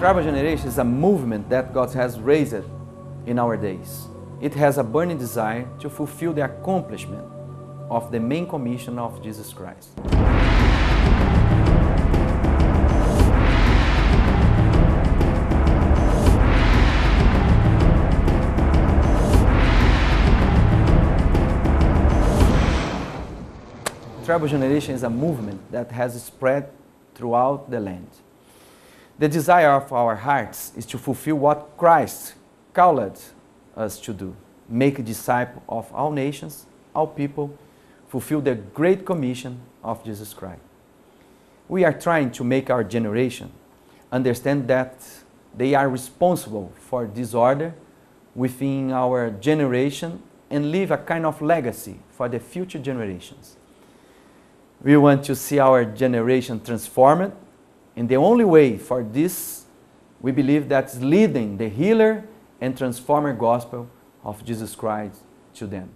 Tribal Generation is a movement that God has raised in our days. It has a burning desire to fulfill the accomplishment of the main commission of Jesus Christ. Tribal Generation is a movement that has spread throughout the land. The desire of our hearts is to fulfill what Christ called us to do. Make a disciple of all nations, all people, fulfill the great commission of Jesus Christ. We are trying to make our generation understand that they are responsible for disorder within our generation and leave a kind of legacy for the future generations. We want to see our generation transformed, and the only way for this, we believe, that's leading the healer and transformer gospel of Jesus Christ to them.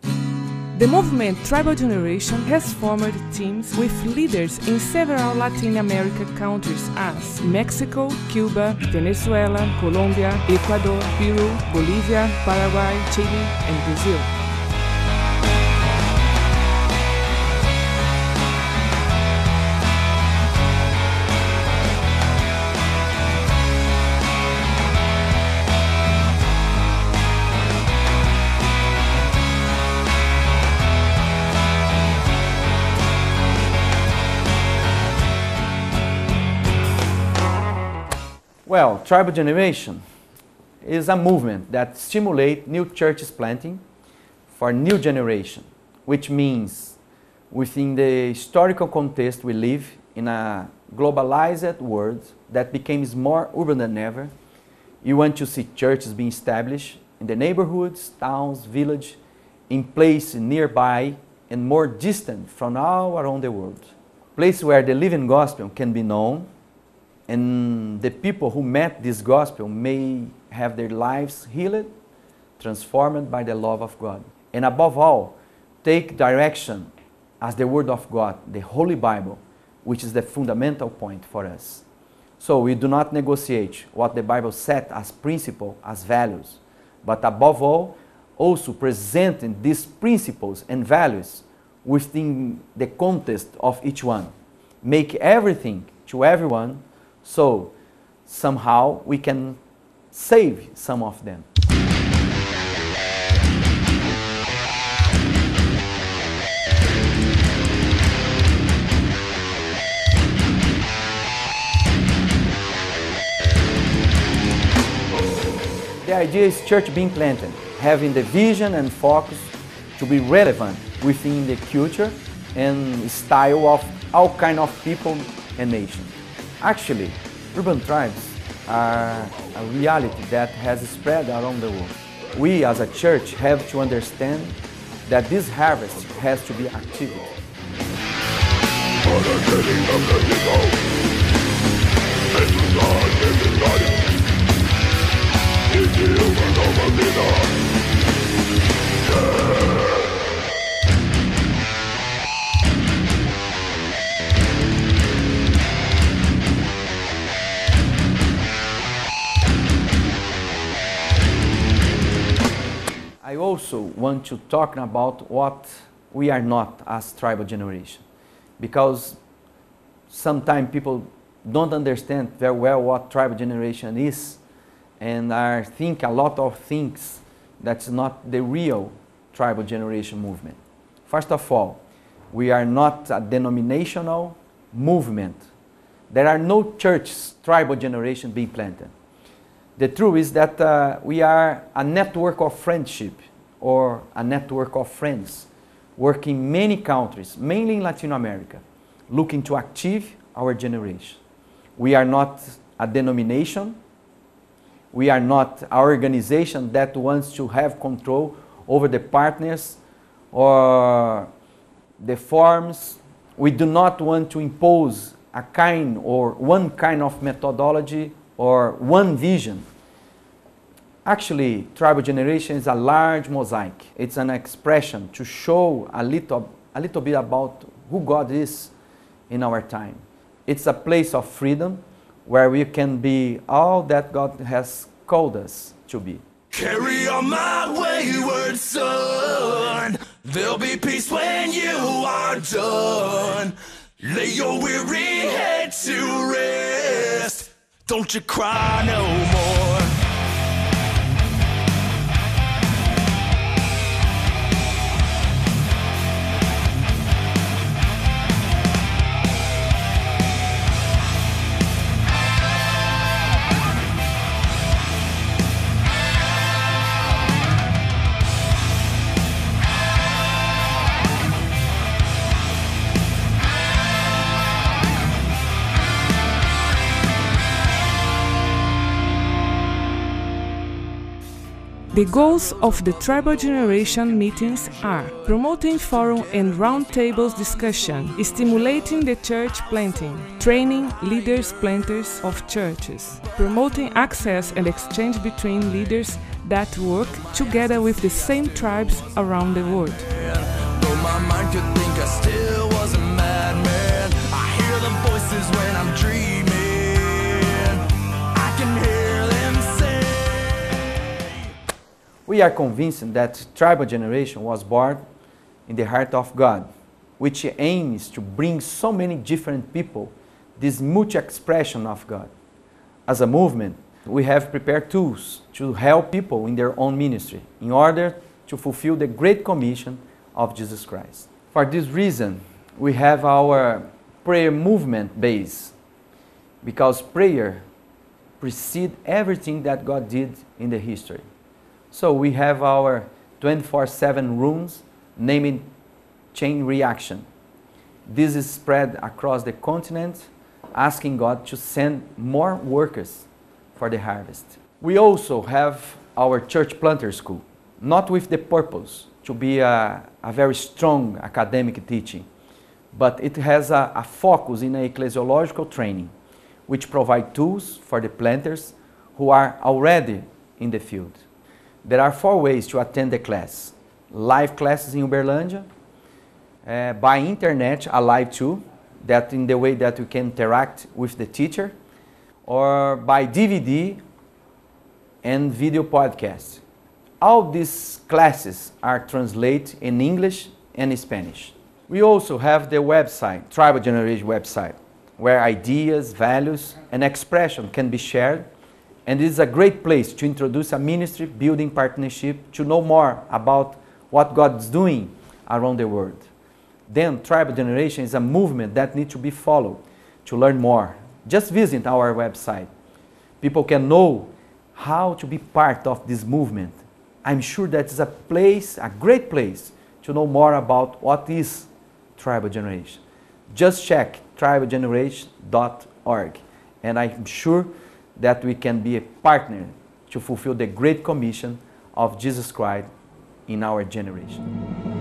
The movement Tribal Generation has formed teams with leaders in several Latin American countries as Mexico, Cuba, Venezuela, Colombia, Ecuador, Peru, Bolivia, Paraguay, Chile, and Brazil. Well, Tribal Generation is a movement that stimulates new churches planting for new generation, which means within the historical context we live in a globalized world that becomes more urban than ever. You want to see churches being established in the neighborhoods, towns, villages, in places nearby and more distant from all around the world. Places where the living gospel can be known, and the people who met this gospel may have their lives healed, transformed by the love of God. And above all, take direction as the Word of God, the Holy Bible, which is the fundamental point for us. So we do not negotiate what the Bible set as principle, as values, but above all, also presenting these principles and values within the context of each one. Make everything to everyone, so somehow we can save some of them. The idea is church being planted, having the vision and focus to be relevant within the culture and style of all kinds of people and nations. Actually, urban tribes are a reality that has spread around the world. We as a church have to understand that this harvest has to be activated. I also want to talk about what we are not as Tribal Generation, because sometimes people don't understand very well what Tribal Generation is and are think a lot of things that's not the real Tribal Generation movement. First of all, we are not a denominational movement. There are no churches, Tribal Generation being planted. The truth is that we are a network of friendship or a network of friends working in many countries, mainly in Latin America, looking to active our generation. We are not a denomination. We are not an organization that wants to have control over the partners or the forms. We do not want to impose a kind or one kind of methodology or one vision. Actually, Tribal Generation is a large mosaic. It's an expression to show a little bit about who God is in our time. It's a place of freedom where we can be all that God has called us to be. Carry on my wayward son. There'll be peace when you are done. Lay your weary head to rest. Don't you cry no more. The goals of the Tribal Generation meetings are promoting forum and roundtables discussion, stimulating the church planting, training leaders planters of churches, promoting access and exchange between leaders that work together with the same tribes around the world. Though my mind could think I still was a madman, I hear the voices when I'm dreaming. I can hear them say. We are convinced that Tribal Generation was born in the heart of God, which aims to bring so many different people this multi-expression of God. As a movement, we have prepared tools to help people in their own ministry in order to fulfill the Great Commission of Jesus Christ. For this reason, we have our prayer movement base, because prayer precedes everything that God did in the history. So we have our 24/7 rooms named Chain Reaction. This is spread across the continent, asking God to send more workers for the harvest. We also have our Church Planter School, not with the purpose to be a very strong academic teaching, but it has a focus in ecclesiological training, which provide tools for the planters who are already in the field. There are 4 ways to attend the class. Live classes in Uberlândia, by internet, a live tool, that in the way that you can interact with the teacher, or by DVD and video podcast. All these classes are translated in English and Spanish. We also have the website, Tribal Generation website, where ideas, values, and expression can be shared, and it is a great place to introduce a ministry building partnership, to know more about what God is doing around the world. Then Tribal Generation is a movement that needs to be followed. To learn more, just visit our website. People can know how to be part of this movement. I'm sure that is a place, a great place, to know more about what is Tribal Generation. Just check tribalgeneration.org, and I'm sure that we can be a partner to fulfill the Great Commission of Jesus Christ in our generation.